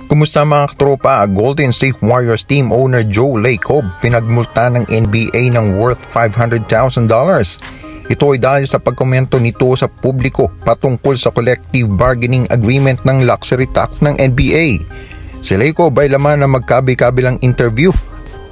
Kumusta mga katropa? Golden State Warriors team owner Joe Lacob pinagmulta ng NBA ng worth $500,000. Ito ay dahil sa pagkomento nito sa publiko patungkol sa collective bargaining agreement ng luxury tax ng NBA. Si Lacob ay laman ng magkabi-kabilang interview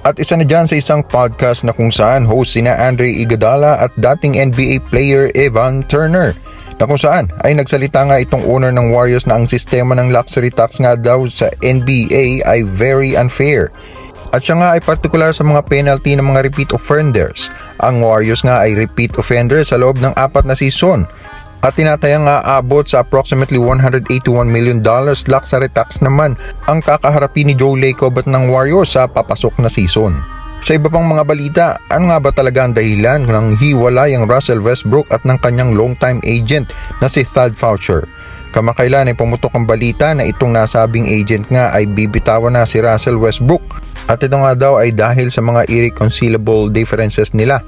at isa na dyan sa isang podcast na kung saan host sina Andre Iguodala at dating NBA player Evan Turner, na kung saan ay nagsalita nga itong owner ng Warriors na ang sistema ng luxury tax nga daw sa NBA ay very unfair. At siya nga ay partikular sa mga penalty ng mga repeat offenders. Ang Warriors nga ay repeat offenders sa loob ng 4 na season. At tinatayang nga abot sa approximately $181 million luxury tax naman ang kakaharapin ni Joe Lacob at ng Warriors sa papasok na season. Sa iba pang mga balita, ano nga ba talaga ang dahilan ng hiwalay ang Russell Westbrook at ng kanyang long-time agent na si Thad Foucher? Kamakailan ay pumutok ang balita na itong nasabing agent nga ay bibitawan na si Russell Westbrook at ito nga daw ay dahil sa mga irreconcilable differences nila.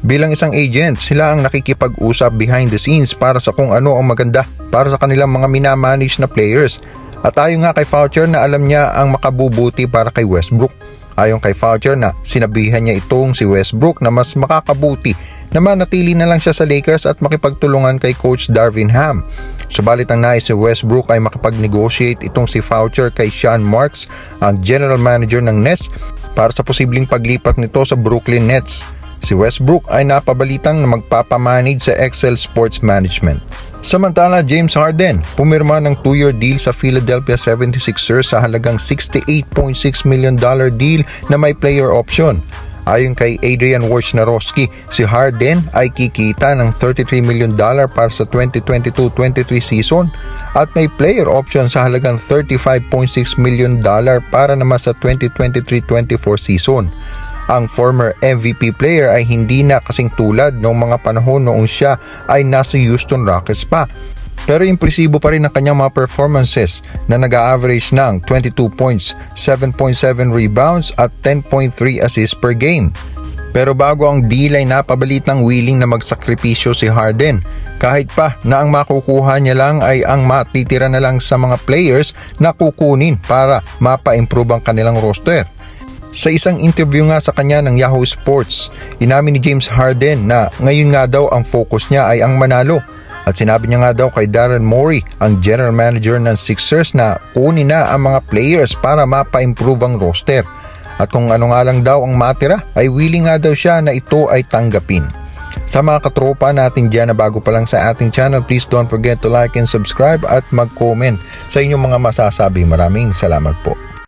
Bilang isang agent, sila ang nakikipag-usap behind the scenes para sa kung ano ang maganda para sa kanilang mga minamanage na players. At ayon nga kay Foucher na alam niya ang makabubuti para kay Westbrook. Ayon kay Foucher na sinabihan niya itong si Westbrook na mas makakabuti na manatili na lang siya sa Lakers at makipagtulungan kay Coach Darvin Ham. Subalit ang nais si Westbrook ay makapag-negotiate itong si Foucher kay Sean Marks, ang general manager ng Nets, para sa posibleng paglipat nito sa Brooklyn Nets. Si Westbrook ay napabalitang na magpapamanage sa Excel Sports Management. Samantala, James Harden pumirma ng 2-year deal sa Philadelphia 76ers sa halagang $68.6 million deal na may player option. Ayon kay Adrian Wojnarowski, si Harden ay kikita ng $33 million para sa 2022-23 season at may player option sa halagang $35.6 million para naman sa 2023-24 season. Ang former MVP player ay hindi na kasing tulad noong mga panahon noong siya ay nasa Houston Rockets pa. Pero impresibo pa rin ang kanyang mga performances na nag-a-average ng 22 points, 7.7 rebounds at 10.3 assists per game. Pero bago ang deal ay napabalitang willing na magsakripisyo si Harden, kahit pa na ang makukuha niya lang ay ang matitira na lang sa mga players na kukunin para mapa-improve ang kanilang roster. Sa isang interview nga sa kanya ng Yahoo Sports, inamin ni James Harden na ngayon nga daw ang focus niya ay ang manalo. At sinabi niya nga daw kay Daryl Morey, ang general manager ng Sixers, na kunin na ang mga players para mapa-improve ang roster. At kung ano nga lang daw ang matira, ay willing nga daw siya na ito ay tanggapin. Sa mga katropa natin dyan na bago pa lang sa ating channel, please don't forget to like and subscribe at mag-comment sa inyong mga masasabi. Maraming salamat po.